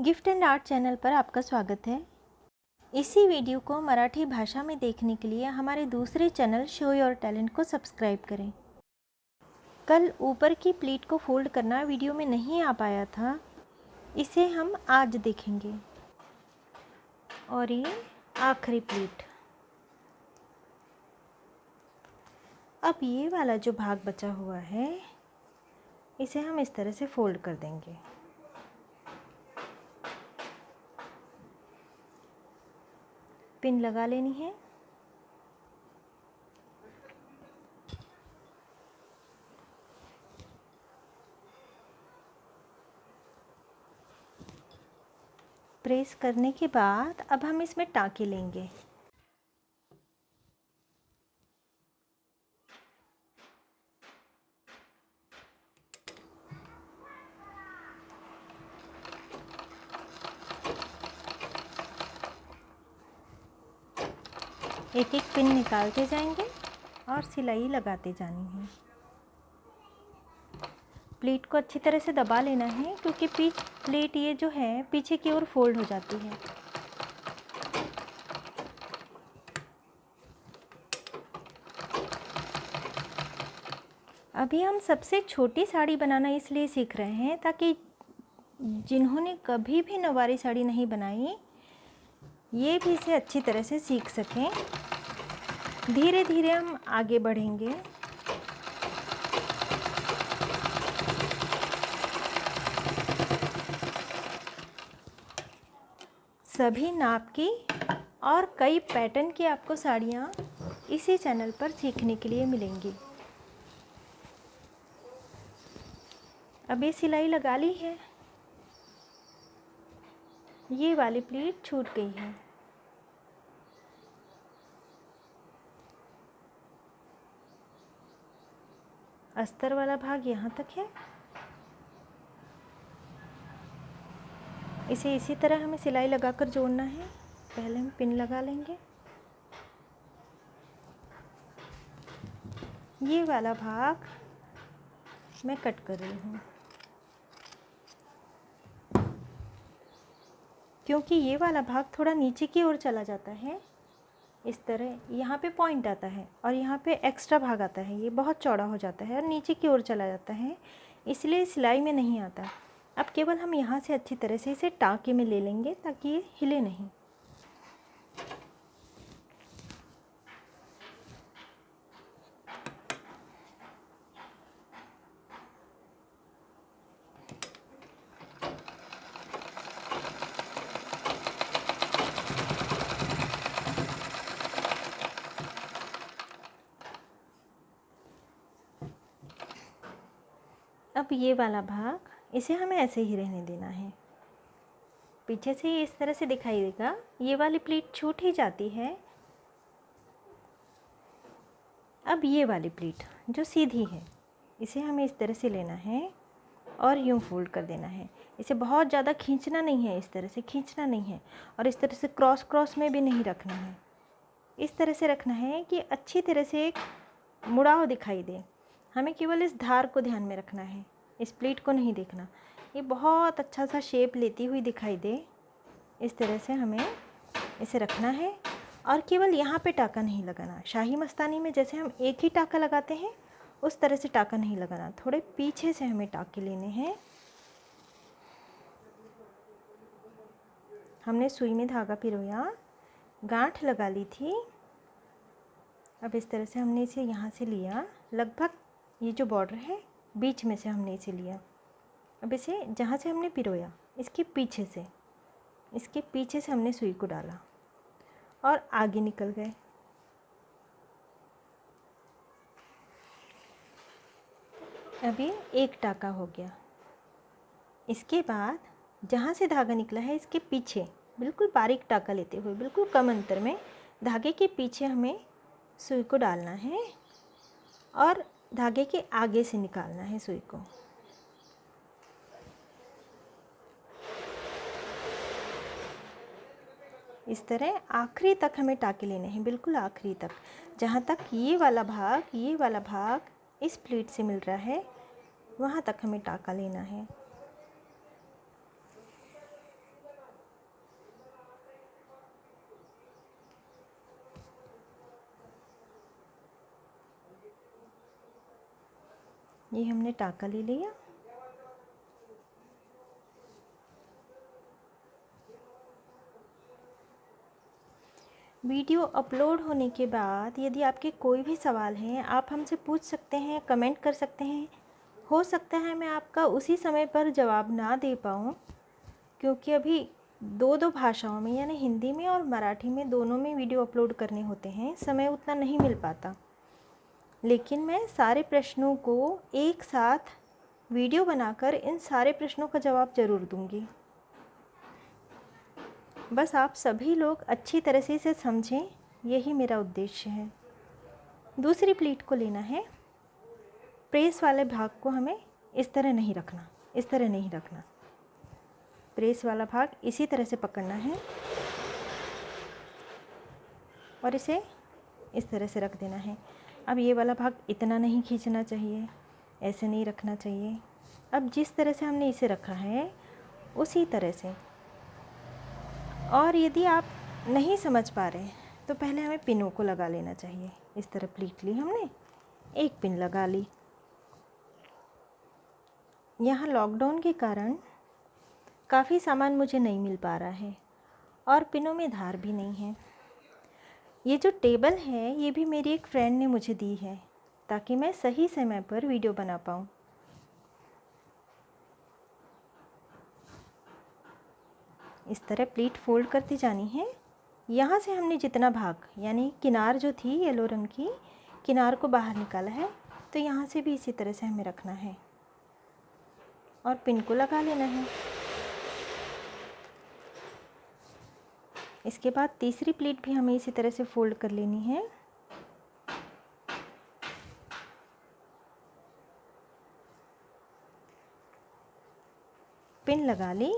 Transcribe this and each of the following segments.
Gift and art channel पर आपका स्वागत है। इसी वीडियो को मराठी भाषा में देखने के लिए हमारे दूसरे चैनल शो योर टैलेंट को सब्सक्राइब करें। कल ऊपर की प्लीट को फोल्ड करना वीडियो में नहीं आ पाया था, इसे हम आज देखेंगे। और ये आखिरी प्लीट। अब ये वाला जो भाग बचा हुआ है, इसे हम इस तरह से फोल्ड कर देंगे। पिन लगा लेनी है। प्रेस करने के बाद अब हम इसमें टाँके लेंगे। एक एक पिन निकालते जाएंगे और सिलाई लगाते जानी है। प्लीट को अच्छी तरह से दबा लेना है, क्योंकि प्लीट ये जो है पीछे की ओर फोल्ड हो जाती है। अभी हम सबसे छोटी साड़ी बनाना इसलिए सीख रहे हैं ताकि जिन्होंने कभी भी नौवारी साड़ी नहीं बनाई, ये भी इसे अच्छी तरह से सीख सकें। धीरे धीरे हम आगे बढ़ेंगे। सभी नाप की और कई पैटर्न की आपको साड़ियाँ इसी चैनल पर सीखने के लिए मिलेंगी। अभी सिलाई लगा ली है। ये वाली प्लीट छूट गई है। अस्तर वाला भाग यहाँ तक है। इसे इसी तरह हमें सिलाई लगाकर जोड़ना है। पहले हम पिन लगा लेंगे। ये वाला भाग मैं कट कर रही हूँ, क्योंकि ये वाला भाग थोड़ा नीचे की ओर चला जाता है। इस तरह यहाँ पे पॉइंट आता है और यहाँ पे एक्स्ट्रा भाग आता है। ये बहुत चौड़ा हो जाता है और नीचे की ओर चला जाता है, इसलिए सिलाई में नहीं आता। अब केवल हम यहाँ से अच्छी तरह से इसे टाँके में ले लेंगे ताकि ये हिले नहीं। अब ये वाला भाग, इसे हमें ऐसे ही रहने देना है। पीछे से ये इस तरह से दिखाई देगा। ये वाली प्लीट छूट ही जाती है। अब ये वाली प्लीट जो सीधी है, इसे हमें इस तरह से लेना है और यूं फोल्ड कर देना है। इसे बहुत ज़्यादा खींचना नहीं है, इस तरह से खींचना नहीं है, और इस तरह से क्रॉस क्रॉस में भी नहीं रखना है। इस तरह से रखना है कि अच्छी तरह से एक मुड़ाव दिखाई दे। हमें केवल इस धार को ध्यान में रखना है, इस प्लीट को नहीं देखना। ये बहुत अच्छा सा शेप लेती हुई दिखाई दे, इस तरह से हमें इसे रखना है। और केवल यहाँ पे टाँका नहीं लगाना। शाही मस्तानी में जैसे हम एक ही टाँका लगाते हैं, उस तरह से टाँका नहीं लगाना। थोड़े पीछे से हमें टाँके लेने हैं। हमने सुई में धागा पिरोया, गांठ लगा ली थी। अब इस तरह से हमने इसे यहाँ से लिया, लगभग ये जो बॉर्डर है बीच में से हमने इसे लिया। अब इसे जहाँ से हमने पिरोया, इसके पीछे से हमने सुई को डाला और आगे निकल गए। अभी एक टाँका हो गया। इसके बाद जहाँ से धागा निकला है, इसके पीछे बिल्कुल बारीक टाँका लेते हुए, बिल्कुल कम अंतर में धागे के पीछे हमें सुई को डालना है और धागे के आगे से निकालना है सुई को। इस तरह आखिरी तक हमें टाँके लेने हैं, बिल्कुल आखिरी तक। जहाँ तक ये वाला भाग इस प्लीट से मिल रहा है, वहाँ तक हमें टाँका लेना है। ये हमने टाका ले लिया। वीडियो अपलोड होने के बाद यदि आपके कोई भी सवाल हैं, आप हमसे पूछ सकते हैं, कमेंट कर सकते हैं। हो सकता है मैं आपका उसी समय पर जवाब ना दे पाऊँ, क्योंकि अभी दो दो भाषाओं में यानी हिंदी में और मराठी में दोनों में वीडियो अपलोड करने होते हैं, समय उतना नहीं मिल पाता। लेकिन मैं सारे प्रश्नों को एक साथ वीडियो बनाकर इन सारे प्रश्नों का जवाब ज़रूर दूंगी। बस आप सभी लोग अच्छी तरह से इसे समझें, यही मेरा उद्देश्य है। दूसरी प्लीट को लेना है। प्रेस वाले भाग को हमें इस तरह नहीं रखना, इस तरह नहीं रखना। प्रेस वाला भाग इसी तरह से पकड़ना है और इसे इस तरह से रख देना है। अब ये वाला भाग इतना नहीं खींचना चाहिए, ऐसे नहीं रखना चाहिए। अब जिस तरह से हमने इसे रखा है उसी तरह से। और यदि आप नहीं समझ पा रहे तो पहले हमें पिनों को लगा लेना चाहिए। इस तरह प्लीट ली हमने, एक पिन लगा ली। यहाँ लॉकडाउन के कारण काफ़ी सामान मुझे नहीं मिल पा रहा है और पिनों में धार भी नहीं है। ये जो टेबल है ये भी मेरी एक फ्रेंड ने मुझे दी है ताकि मैं सही समय पर वीडियो बना पाऊँ। इस तरह प्लीट फोल्ड करती जानी है। यहाँ से हमने जितना भाग यानी किनार जो थी येलो रंग की, किनार को बाहर निकाला है, तो यहाँ से भी इसी तरह से हमें रखना है और पिन को लगा लेना है। इसके बाद तीसरी प्लीट भी हमें इसी तरह से फोल्ड कर लेनी है। पिन लगा ली।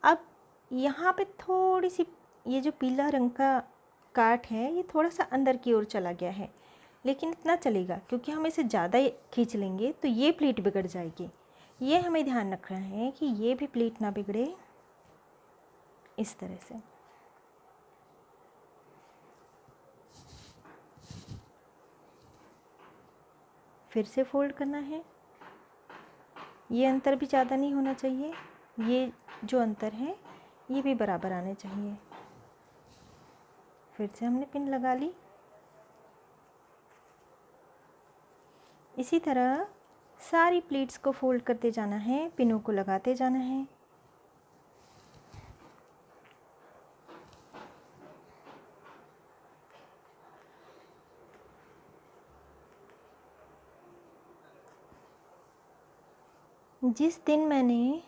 अब यहाँ पे थोड़ी सी ये जो पीला रंग का काट है ये थोड़ा सा अंदर की ओर चला गया है, लेकिन इतना चलेगा क्योंकि हम इसे ज़्यादा खींच लेंगे तो ये प्लीट बिगड़ जाएगी। ये हमें ध्यान रखना है कि ये भी प्लीट ना बिगड़े। इस तरह से फिर से फोल्ड करना है। ये अंतर भी ज़्यादा नहीं होना चाहिए, ये जो अंतर है ये भी बराबर आने चाहिए। फिर से हमने पिन लगा ली। इसी तरह सारी प्लीट्स को फोल्ड करते जाना है, पिनों को लगाते जाना है। जिस दिन मैंने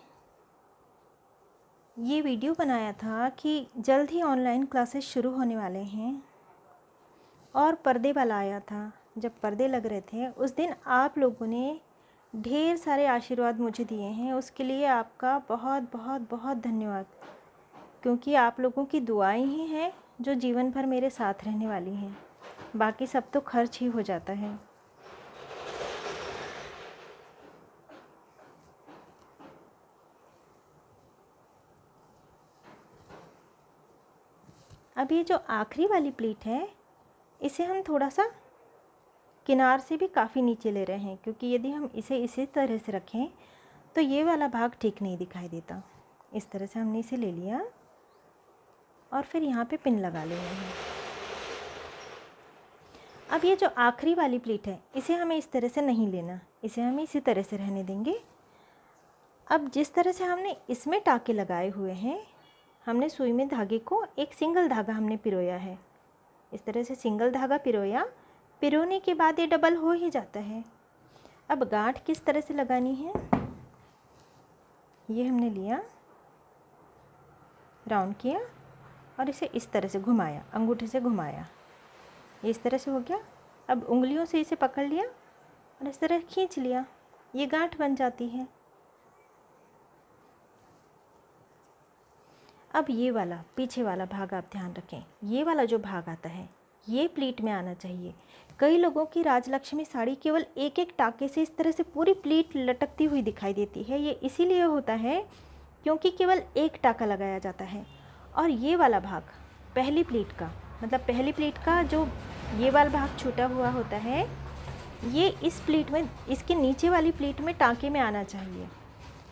ये वीडियो बनाया था कि जल्द ही ऑनलाइन क्लासेस शुरू होने वाले हैं और पर्दे वाला आया था, जब पर्दे लग रहे थे उस दिन आप लोगों ने ढेर सारे आशीर्वाद मुझे दिए हैं। उसके लिए आपका बहुत बहुत बहुत धन्यवाद, क्योंकि आप लोगों की दुआएं ही हैं जो जीवन भर मेरे साथ रहने वाली हैं। बाकी सब तो खर्च ही हो जाता है। अब ये जो आखिरी वाली प्लीट है इसे हम थोड़ा सा किनार से भी काफ़ी नीचे ले रहे हैं, क्योंकि यदि हम इसे इसी तरह से रखें तो ये वाला भाग ठीक नहीं दिखाई देता। इस तरह से हमने इसे ले लिया और फिर यहाँ पे पिन लगा लेना है। अब ये जो आखिरी वाली प्लीट है इसे हमें इस तरह से नहीं लेना, इसे हम इसी तरह से रहने देंगे। अब जिस तरह से हमने इसमें टाके लगाए हुए हैं, हमने सुई में धागे को एक सिंगल धागा हमने पिरोया है। इस तरह से सिंगल धागा पिरोया, पिरोने के बाद ये डबल हो ही जाता है। अब गांठ किस तरह से लगानी है, ये हमने लिया, राउंड किया और इसे इस तरह से घुमाया, अंगूठे से घुमाया, ये इस तरह से हो गया। अब उंगलियों से इसे पकड़ लिया और इस तरह खींच लिया, ये गांठ बन जाती है। अब ये वाला पीछे वाला भाग आप ध्यान रखें, ये वाला जो भाग आता है ये प्लीट में आना चाहिए। कई लोगों की राजलक्ष्मी साड़ी केवल एक एक टाके से इस तरह से पूरी प्लीट लटकती हुई दिखाई देती है। ये इसीलिए होता है क्योंकि केवल एक टाका लगाया जाता है। और ये वाला भाग पहली प्लीट का, मतलब पहली प्लीट का जो ये वाला भाग छूटा हुआ होता है, ये इस प्लीट में, इसके नीचे वाली प्लीट में टाँके में आना चाहिए,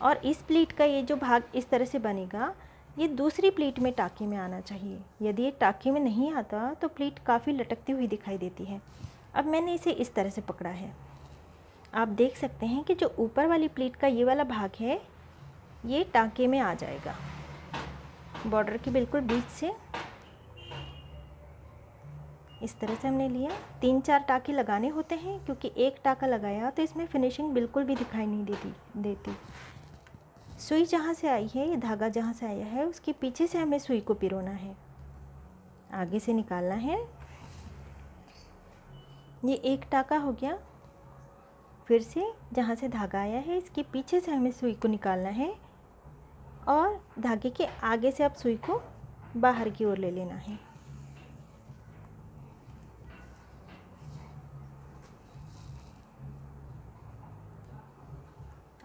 और इस प्लीट का ये जो भाग इस तरह से बनेगा, ये दूसरी प्लीट में टाँके में आना चाहिए। यदि ये टाँके में नहीं आता तो प्लीट काफ़ी लटकती हुई दिखाई देती है। अब मैंने इसे इस तरह से पकड़ा है। आप देख सकते हैं कि जो ऊपर वाली प्लीट का ये वाला भाग है, ये टाँके में आ जाएगा बॉर्डर के बिल्कुल बीच से। इस तरह से हमने लिया। 3-4 टाँके लगाने होते हैं, क्योंकि एक टाँका लगाया तो इसमें फिनिशिंग बिल्कुल भी दिखाई नहीं देती। सुई जहाँ से आई है, ये धागा जहाँ से आया है, उसके पीछे से हमें सुई को पिरोना है, आगे से निकालना है। ये एक टाँका हो गया। फिर से जहाँ से धागा आया है, इसके पीछे से हमें सुई को निकालना है, और धागे के आगे से अब सुई को बाहर की ओर ले लेना है।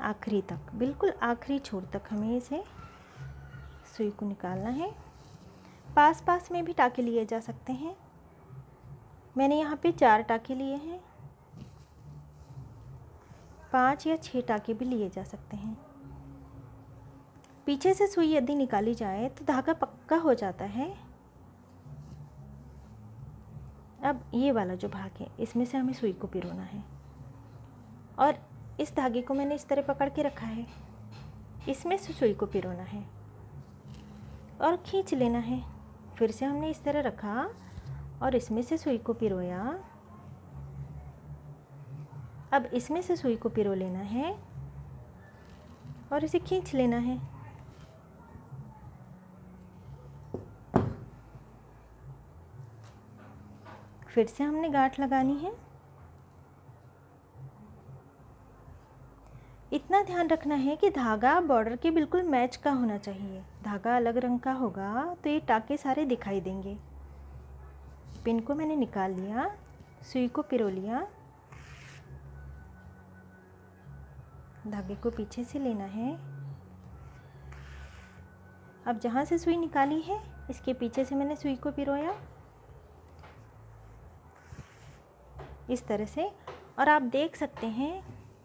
आखिरी तक, बिल्कुल आखिरी छोर तक हमें इसे सुई को निकालना है। पास पास में भी टाँके लिए जा सकते हैं। मैंने यहाँ पे 4 टाँके लिए हैं, 5 या 6 टाँके भी लिए जा सकते हैं। पीछे से सुई यदि निकाली जाए तो धागा पक्का हो जाता है। अब ये वाला जो भाग है, इसमें से हमें सुई को पिरोना है, और इस धागे को मैंने इस तरह पकड़ के रखा है, इसमें से सुई को पिरोना है और खींच लेना है। फिर से हमने इस तरह रखा और इसमें से सुई को पिरोया। अब इसमें से सुई को पिरो लेना है और इसे खींच लेना है। फिर से हमने गांठ लगानी है। इतना ध्यान रखना है कि धागा बॉर्डर के बिल्कुल मैच का होना चाहिए। धागा अलग रंग का होगा तो ये टाँके सारे दिखाई देंगे। पिन को मैंने निकाल लिया, सुई को पिरो लिया, धागे को पीछे से लेना है। अब जहाँ से सुई निकाली है, इसके पीछे से मैंने सुई को पिरोया इस तरह से। और आप देख सकते हैं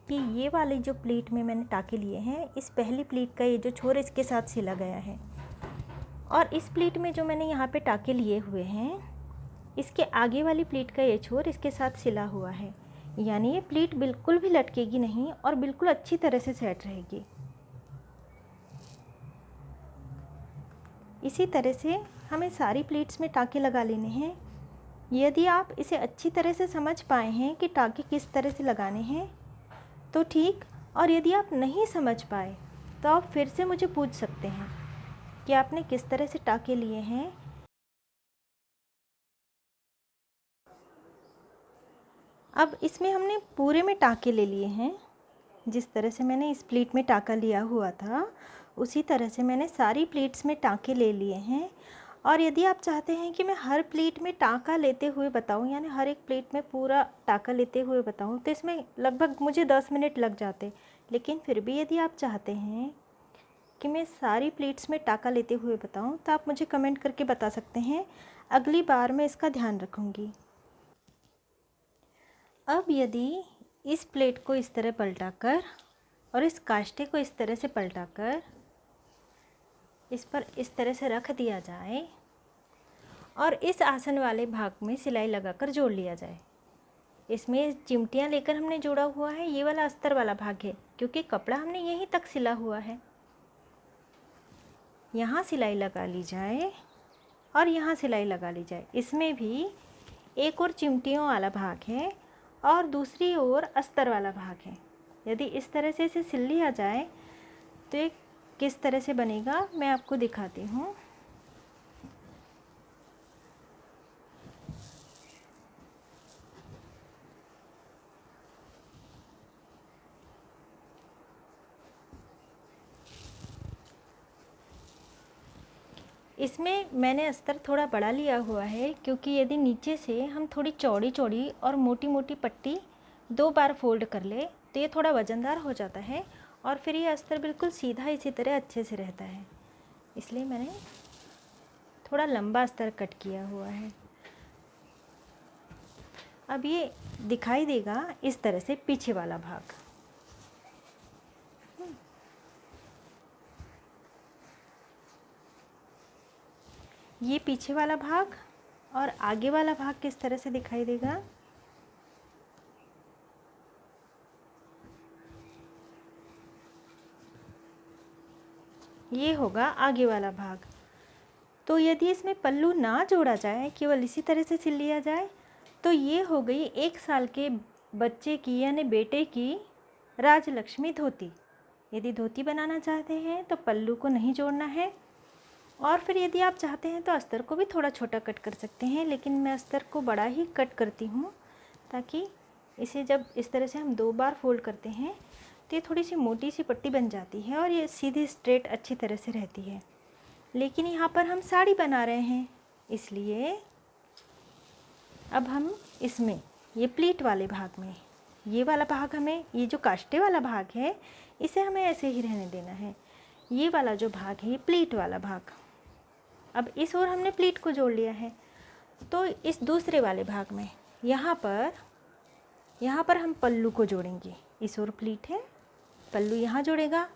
कि ये वाली जो प्लीट में मैंने टाँके लिए हैं, इस पहली प्लीट का ये जो छोर इसके साथ सिला गया है, और इस प्लीट में जो मैंने यहाँ पे टाँके लिए हुए हैं, इसके आगे वाली प्लीट का ये छोर इसके साथ सिला हुआ है। यानी ये प्लीट बिल्कुल भी लटकेगी नहीं और बिल्कुल अच्छी तरह से सेट रहेगी। इसी तरह से हमें सारी प्लीट्स में टाँके लगा लेने हैं। यदि आप इसे अच्छी तरह से समझ पाए हैं कि टाँके किस तरह से लगाने हैं तो ठीक, और यदि आप नहीं समझ पाए तो आप फिर से मुझे पूछ सकते हैं कि आपने किस तरह से टाँके लिए हैं। अब इसमें हमने पूरे में टाँके ले लिए हैं। जिस तरह से मैंने इस प्लीट में टाँका लिया हुआ था, उसी तरह से मैंने सारी प्लीट्स में टाँके ले लिए हैं। और यदि आप चाहते हैं कि मैं हर प्लीट में टाँका लेते हुए बताऊं, यानी हर एक प्लीट में पूरा टाँका लेते हुए बताऊं, तो इसमें लगभग मुझे 10 मिनट लग जाते। लेकिन फिर भी यदि आप चाहते हैं कि मैं सारी प्लीट्स में टाँका लेते हुए बताऊं, तो आप मुझे कमेंट करके बता सकते हैं। अगली बार मैं इसका ध्यान रखूँगी। अब यदि इस प्लेट को इस तरह पलटाकर और इस काष्टे को इस तरह से पलटाकर इस पर इस तरह से रख दिया जाए और इस आसन वाले भाग में सिलाई लगाकर जोड़ लिया जाए। इसमें चिमटियाँ लेकर हमने जोड़ा हुआ है, ये वाला अस्तर वाला भाग है, क्योंकि कपड़ा हमने यहीं तक सिला हुआ है। यहाँ सिलाई लगा ली जाए और यहाँ सिलाई लगा ली जाए। इसमें भी एक और चिमटियों वाला भाग है और दूसरी ओर अस्तर वाला भाग है। यदि इस तरह से इसे सिल लिया जाए तो ये किस तरह से बनेगा मैं आपको दिखाती हूँ। इसमें मैंने अस्तर थोड़ा बड़ा लिया हुआ है, क्योंकि यदि नीचे से हम थोड़ी चौड़ी चौड़ी और मोटी मोटी पट्टी 2 बार फोल्ड कर ले तो ये थोड़ा वज़नदार हो जाता है और फिर ये अस्तर बिल्कुल सीधा इसी तरह अच्छे से रहता है। इसलिए मैंने थोड़ा लंबा अस्तर कट किया हुआ है। अब ये दिखाई देगा इस तरह से पीछे वाला भाग। ये पीछे वाला भाग और आगे वाला भाग किस तरह से दिखाई देगा। ये होगा आगे वाला भाग। तो यदि इसमें पल्लू ना जोड़ा जाए, केवल इसी तरह से सिल लिया जाए, तो ये हो गई 1 साल के बच्चे की यानी बेटे की राजलक्ष्मी धोती। यदि धोती बनाना चाहते हैं तो पल्लू को नहीं जोड़ना है, और फिर यदि आप चाहते हैं तो अस्तर को भी थोड़ा छोटा कट कर सकते हैं, लेकिन मैं अस्तर को बड़ा ही कट करती हूँ, ताकि इसे जब इस तरह से हम 2 बार फोल्ड करते हैं तो ये थोड़ी सी मोटी सी पट्टी बन जाती है और ये सीधी स्ट्रेट अच्छी तरह से रहती है। लेकिन यहाँ पर हम साड़ी बना रहे हैं, इसलिए अब हम इसमें ये प्लीट वाले भाग में, ये वाला भाग हमें, ये जो काष्टे वाला भाग है इसे हमें ऐसे ही रहने देना है। ये वाला जो भाग है ये प्लीट वाला भाग। अब इस ओर हमने प्लीट को जोड़ लिया है, तो इस दूसरे वाले भाग में यहाँ पर हम पल्लू को जोड़ेंगे। इस ओर प्लीट है, पल्लू यहाँ जोड़ेगा।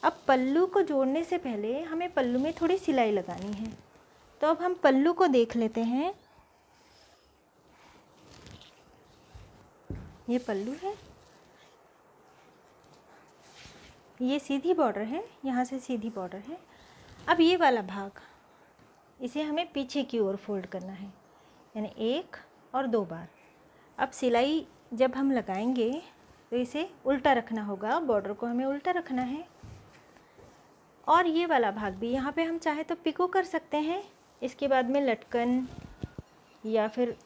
अब पल्लू को जोड़ने से पहले हमें पल्लू में थोड़ी सिलाई लगानी है, तो अब हम पल्लू को देख लेते हैं। ये पल्लू है, ये सीधी बॉर्डर है, यहाँ से सीधी बॉर्डर है। अब ये वाला भाग, इसे हमें पीछे की ओर फोल्ड करना है, यानी 1 और 2 बार। अब सिलाई जब हम लगाएंगे तो इसे उल्टा रखना होगा, बॉर्डर को हमें उल्टा रखना है। और ये वाला भाग भी यहाँ पे हम चाहे तो पिको कर सकते हैं, इसके बाद में लटकन या फिर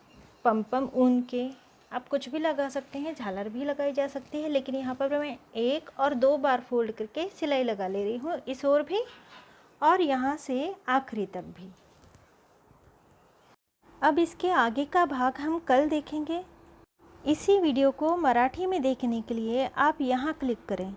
पम ऊन के आप कुछ भी लगा सकते हैं, झालर भी लगाई जा सकती है। लेकिन यहाँ पर मैं 1 और 2 बार फोल्ड करके सिलाई लगा ले रही हूँ, इस ओर भी और यहाँ से आखिरी तक भी। अब इसके आगे का भाग हम कल देखेंगे। इसी वीडियो को मराठी में देखने के लिए आप यहाँ क्लिक करें।